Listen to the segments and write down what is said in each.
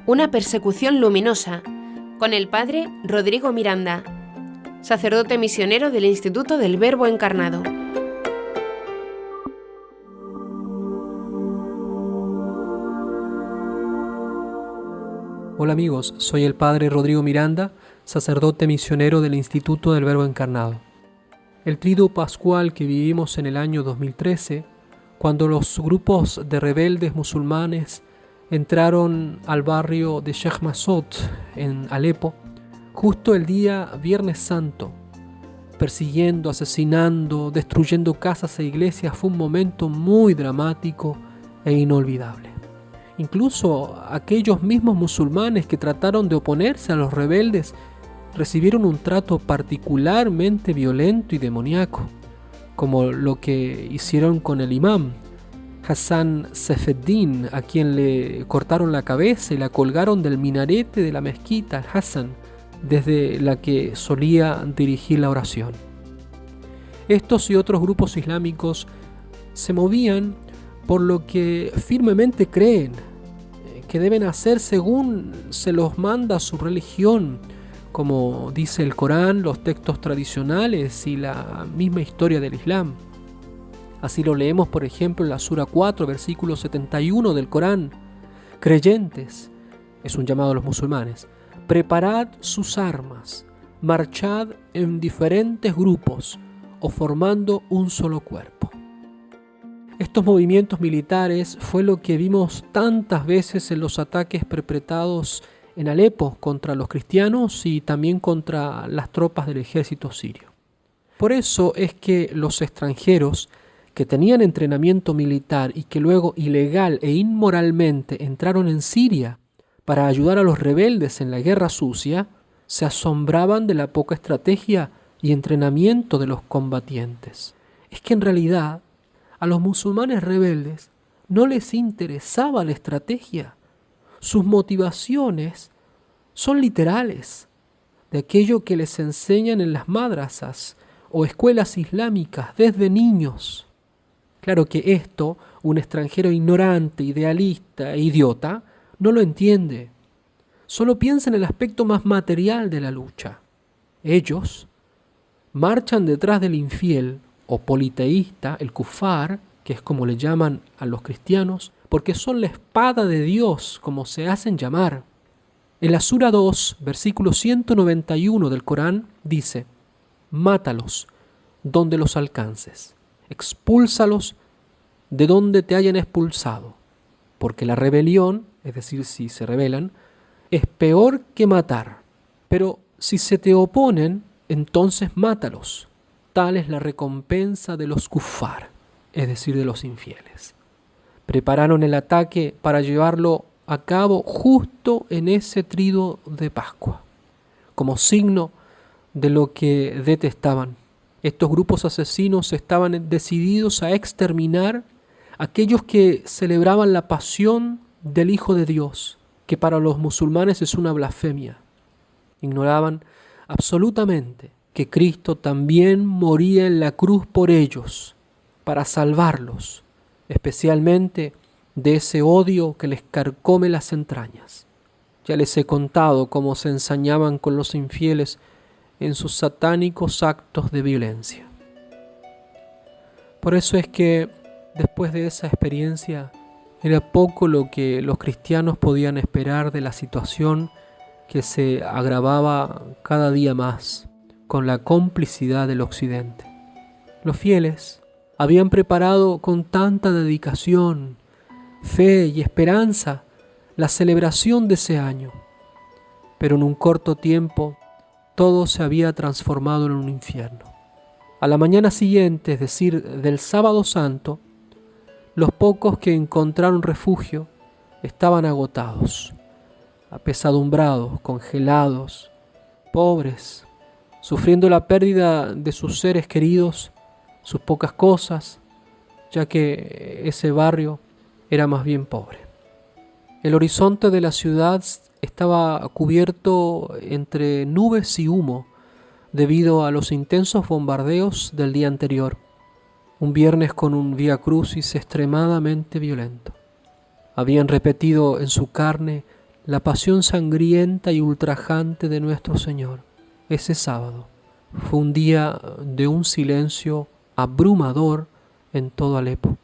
Una persecución luminosa, con el padre Rodrigo Miranda, sacerdote misionero del Instituto del Verbo Encarnado. Hola amigos, soy el padre Rodrigo Miranda, sacerdote misionero del Instituto del Verbo Encarnado. El Triduo Pascual que vivimos en el año 2013, cuando los grupos de rebeldes musulmanes entraron al barrio de Sheikh Massoud en Alepo, justo el día Viernes Santo, persiguiendo, asesinando, destruyendo casas e iglesias, fue un momento muy dramático e inolvidable. Incluso aquellos mismos musulmanes que trataron de oponerse a los rebeldes recibieron un trato particularmente violento y demoníaco, como lo que hicieron con el imán Hassan Sefeddin, a quien le cortaron la cabeza y la colgaron del minarete de la mezquita Al-Hassan, desde la que solía dirigir la oración. Estos y otros grupos islámicos se movían por lo que firmemente creen que deben hacer según se los manda su religión, como dice el Corán, los textos tradicionales y la misma historia del Islam. Así lo leemos, por ejemplo, en la Sura 4, versículo 71 del Corán. Creyentes, es un llamado a los musulmanes, preparad sus armas, marchad en diferentes grupos o formando un solo cuerpo. Estos movimientos militares fue lo que vimos tantas veces en los ataques perpetrados en Alepo contra los cristianos y también contra las tropas del ejército sirio. Por eso es que los extranjeros que tenían entrenamiento militar y que luego ilegal e inmoralmente entraron en Siria para ayudar a los rebeldes en la guerra sucia, se asombraban de la poca estrategia y entrenamiento de los combatientes. Es que en realidad a los musulmanes rebeldes no les interesaba la estrategia. Sus motivaciones son literales, de aquello que les enseñan en las madrasas o escuelas islámicas desde niños. Claro que esto, un extranjero ignorante, idealista e idiota, no lo entiende. Solo piensa en el aspecto más material de la lucha. Ellos marchan detrás del infiel o politeísta, el kufar, que es como le llaman a los cristianos, porque son la espada de Dios, como se hacen llamar. En la Sura 2, versículo 191 del Corán, dice: mátalos donde los alcances, expúlsalos de donde te hayan expulsado, porque la rebelión, es decir, si se rebelan, es peor que matar. Pero si se te oponen, entonces mátalos. Tal es la recompensa de los kuffar, es decir, de los infieles. Prepararon el ataque para llevarlo a cabo justo en ese triduo de Pascua, como signo de lo que detestaban. Estos grupos asesinos estaban decididos a exterminar a aquellos que celebraban la pasión del Hijo de Dios, que para los musulmanes es una blasfemia. Ignoraban absolutamente que Cristo también moría en la cruz por ellos, para salvarlos, especialmente de ese odio que les carcome las entrañas. Ya les he contado cómo se ensañaban con los infieles en sus satánicos actos de violencia. Por eso es que después de esa experiencia era poco lo que los cristianos podían esperar de la situación que se agravaba cada día más con la complicidad del Occidente. Los fieles habían preparado con tanta dedicación, fe y esperanza la celebración de ese año, pero en un corto tiempo todo se había transformado en un infierno. A la mañana siguiente, es decir, del Sábado Santo, los pocos que encontraron refugio estaban agotados, apesadumbrados, congelados, pobres, sufriendo la pérdida de sus seres queridos, sus pocas cosas, ya que ese barrio era más bien pobre. El horizonte de la ciudad estaba cubierto entre nubes y humo debido a los intensos bombardeos del día anterior, un viernes con un Vía Crucis extremadamente violento. Habían repetido en su carne la pasión sangrienta y ultrajante de nuestro Señor. Ese sábado fue un día de un silencio abrumador en todo Alepo,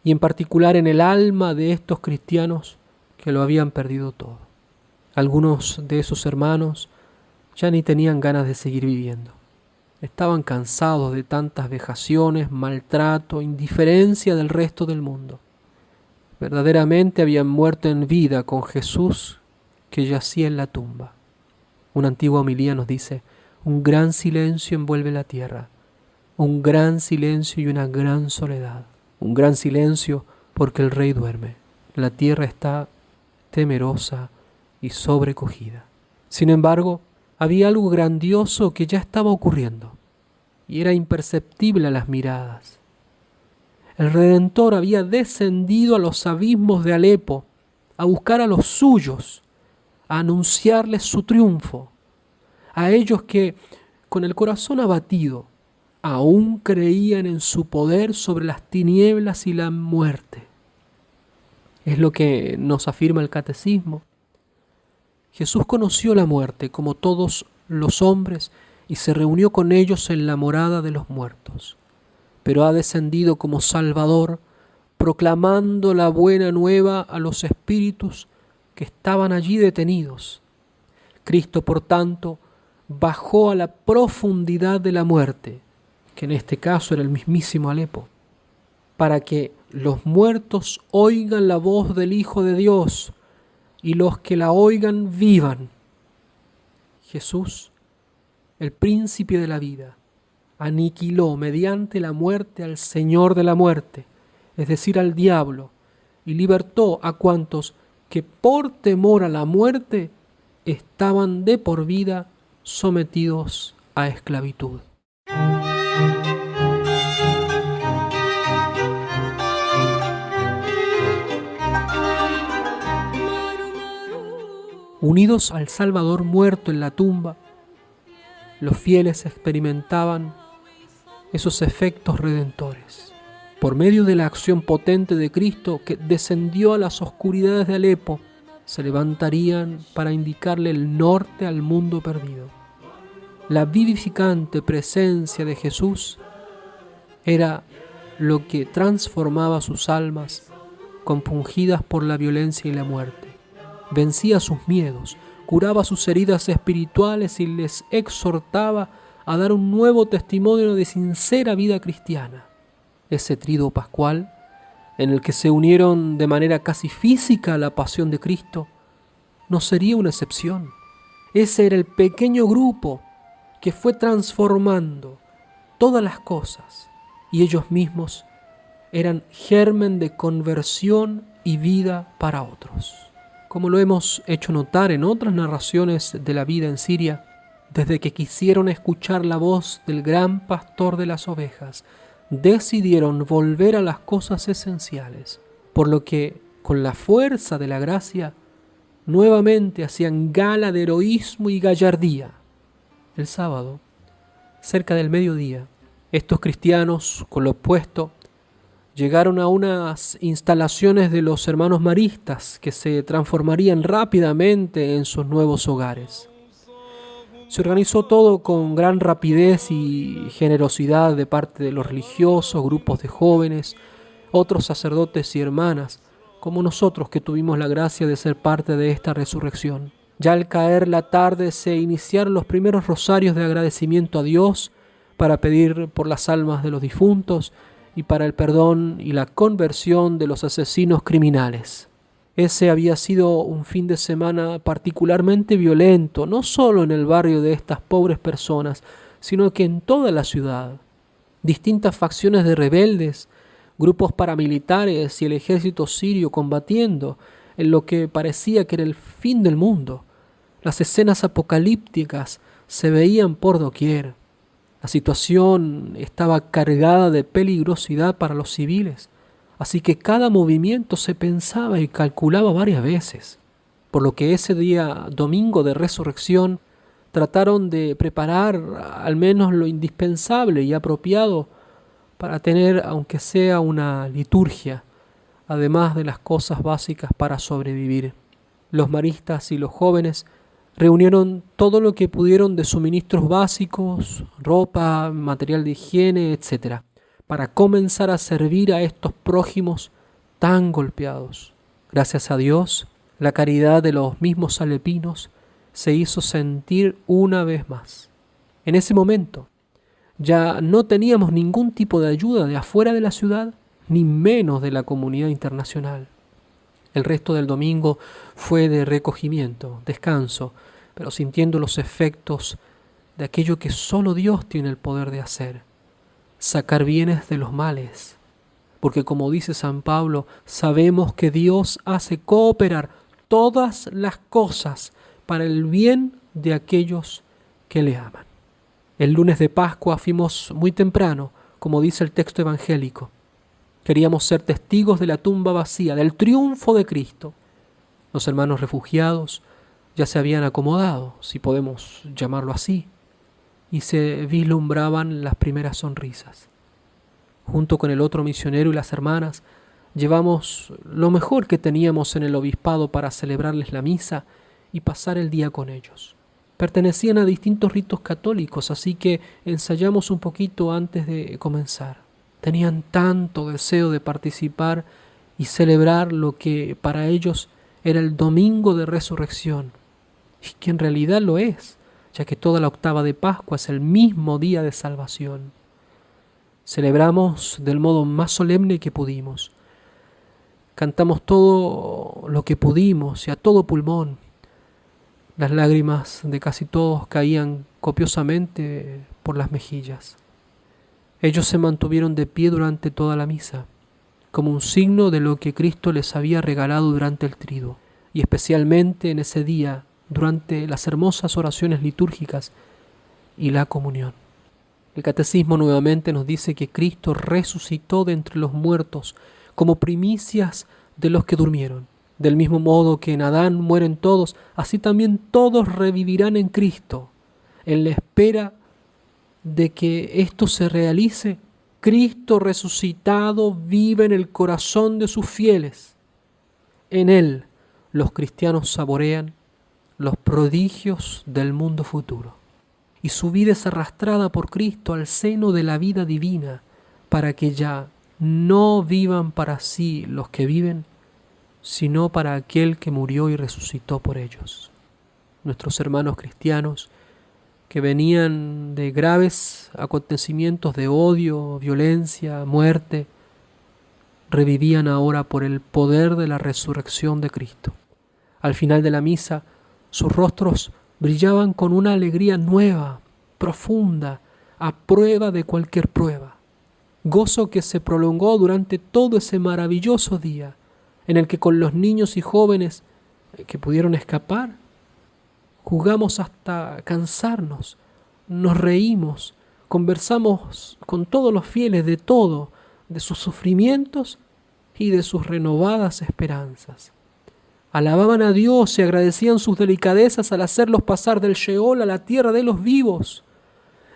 y en particular en el alma de estos cristianos que lo habían perdido todo. Algunos de esos hermanos ya ni tenían ganas de seguir viviendo. Estaban cansados de tantas vejaciones, maltrato, indiferencia del resto del mundo. Verdaderamente habían muerto en vida con Jesús que yacía en la tumba. Una antigua homilía nos dice: un gran silencio envuelve la tierra, un gran silencio y una gran soledad. Un gran silencio porque el Rey duerme. La tierra está temerosa y sobrecogida. Sin embargo, había algo grandioso que ya estaba ocurriendo, y era imperceptible a las miradas. El Redentor había descendido a los abismos de Alepo a buscar a los suyos, a anunciarles su triunfo, a ellos que, con el corazón abatido, aún creían en su poder sobre las tinieblas y la muerte. Es lo que nos afirma el Catecismo. Jesús conoció la muerte como todos los hombres y se reunió con ellos en la morada de los muertos, pero ha descendido como Salvador, proclamando la buena nueva a los espíritus que estaban allí detenidos. Cristo, por tanto, bajó a la profundidad de la muerte, que en este caso era el mismísimo Alepo, para que los muertos oigan la voz del Hijo de Dios y los que la oigan vivan. Jesús, el príncipe de la vida, aniquiló mediante la muerte al Señor de la muerte, es decir, al diablo, y libertó a cuantos que por temor a la muerte estaban de por vida sometidos a esclavitud. Unidos al Salvador muerto en la tumba, los fieles experimentaban esos efectos redentores. Por medio de la acción potente de Cristo que descendió a las oscuridades de Alepo, se levantarían para indicarle el norte al mundo perdido. La vivificante presencia de Jesús era lo que transformaba sus almas compungidas por la violencia y la muerte. Vencía sus miedos, curaba sus heridas espirituales y les exhortaba a dar un nuevo testimonio de sincera vida cristiana. Ese triduo pascual, en el que se unieron de manera casi física a la pasión de Cristo, no sería una excepción. Ese era el pequeño grupo que fue transformando todas las cosas, y ellos mismos eran germen de conversión y vida para otros. Como lo hemos hecho notar en otras narraciones de la vida en Siria, desde que quisieron escuchar la voz del gran pastor de las ovejas, decidieron volver a las cosas esenciales, por lo que, con la fuerza de la gracia, nuevamente hacían gala de heroísmo y gallardía. El sábado, cerca del mediodía, estos cristianos, con lo opuesto, llegaron a unas instalaciones de los hermanos maristas que se transformarían rápidamente en sus nuevos hogares. Se organizó todo con gran rapidez y generosidad de parte de los religiosos, grupos de jóvenes, otros sacerdotes y hermanas, como nosotros que tuvimos la gracia de ser parte de esta resurrección. Ya al caer la tarde se iniciaron los primeros rosarios de agradecimiento a Dios para pedir por las almas de los difuntos y para el perdón y la conversión de los asesinos criminales. Ese había sido un fin de semana particularmente violento, no solo en el barrio de estas pobres personas, sino que en toda la ciudad. Distintas facciones de rebeldes, grupos paramilitares y el ejército sirio combatiendo en lo que parecía que era el fin del mundo. Las escenas apocalípticas se veían por doquier. La situación estaba cargada de peligrosidad para los civiles, así que cada movimiento se pensaba y calculaba varias veces, por lo que ese día domingo de resurrección trataron de preparar al menos lo indispensable y apropiado para tener, aunque sea una liturgia, además de las cosas básicas para sobrevivir. Los maristas y los jóvenes reunieron todo lo que pudieron de suministros básicos, ropa, material de higiene, etc., para comenzar a servir a estos prójimos tan golpeados. Gracias a Dios, la caridad de los mismos alepinos se hizo sentir una vez más. En ese momento, ya no teníamos ningún tipo de ayuda de afuera de la ciudad, ni menos de la comunidad internacional. El resto del domingo fue de recogimiento, descanso, pero sintiendo los efectos de aquello que solo Dios tiene el poder de hacer: sacar bienes de los males. Porque como dice San Pablo, sabemos que Dios hace cooperar todas las cosas para el bien de aquellos que le aman. El lunes de Pascua fuimos muy temprano, como dice el texto evangélico. Queríamos ser testigos de la tumba vacía, del triunfo de Cristo. Los hermanos refugiados ya se habían acomodado, si podemos llamarlo así, y se vislumbraban las primeras sonrisas. Junto con el otro misionero y las hermanas, llevamos lo mejor que teníamos en el obispado para celebrarles la misa y pasar el día con ellos. Pertenecían a distintos ritos católicos, así que ensayamos un poquito antes de comenzar. Tenían tanto deseo de participar y celebrar lo que para ellos era el domingo de resurrección, y que en realidad lo es, ya que toda la octava de Pascua es el mismo día de salvación. Celebramos del modo más solemne que pudimos. Cantamos todo lo que pudimos y a todo pulmón. Las lágrimas de casi todos caían copiosamente por las mejillas. Ellos se mantuvieron de pie durante toda la misa, como un signo de lo que Cristo les había regalado durante el triduo, y especialmente en ese día, durante las hermosas oraciones litúrgicas y la comunión. El Catecismo nuevamente nos dice que Cristo resucitó de entre los muertos como primicias de los que durmieron. Del mismo modo que en Adán mueren todos, así también todos revivirán en Cristo. En la espera de que esto se realice, Cristo resucitado vive en el corazón de sus fieles. En Él los cristianos saborean los prodigios del mundo futuro. Y su vida es arrastrada por Cristo al seno de la vida divina, para que ya no vivan para sí los que viven, sino para aquel que murió y resucitó por ellos. Nuestros hermanos cristianos, que venían de graves acontecimientos de odio, violencia, muerte, revivían ahora por el poder de la resurrección de Cristo. Al final de la misa, sus rostros brillaban con una alegría nueva, profunda, a prueba de cualquier prueba. Gozo que se prolongó durante todo ese maravilloso día, en el que con los niños y jóvenes que pudieron escapar, jugamos hasta cansarnos, nos reímos, conversamos con todos los fieles de todo, de sus sufrimientos y de sus renovadas esperanzas. Alababan a Dios y agradecían sus delicadezas al hacerlos pasar del Sheol a la tierra de los vivos.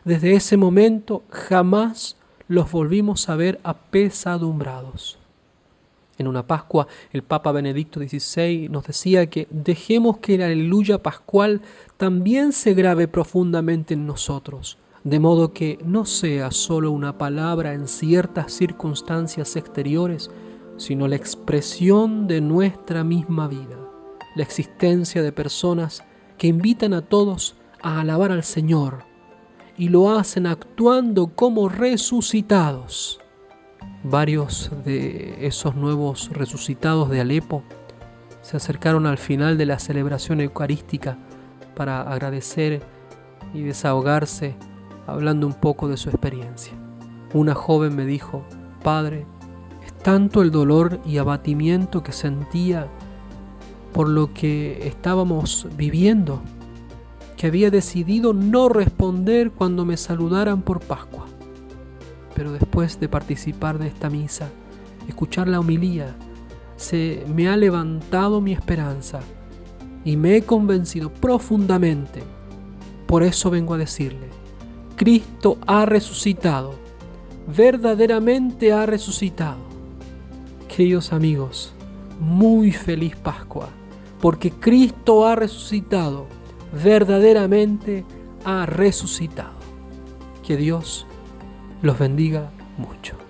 Desde ese momento jamás los volvimos a ver apesadumbrados. En una Pascua, el Papa Benedicto XVI nos decía que dejemos que el aleluya pascual también se grabe profundamente en nosotros, de modo que no sea solo una palabra en ciertas circunstancias exteriores, sino la expresión de nuestra misma vida, la existencia de personas que invitan a todos a alabar al Señor y lo hacen actuando como resucitados. Varios de esos nuevos resucitados de Alepo se acercaron al final de la celebración eucarística para agradecer y desahogarse hablando un poco de su experiencia. Una joven me dijo: «Padre, es tanto el dolor y abatimiento que sentía por lo que estábamos viviendo, que había decidido no responder cuando me saludaran por Pascua. Pero después de participar de esta misa, escuchar la homilía, se me ha levantado mi esperanza y me he convencido profundamente. Por eso vengo a decirle: Cristo ha resucitado, verdaderamente ha resucitado». Queridos amigos, muy feliz Pascua, porque Cristo ha resucitado, verdaderamente ha resucitado. Que Dios los bendiga mucho.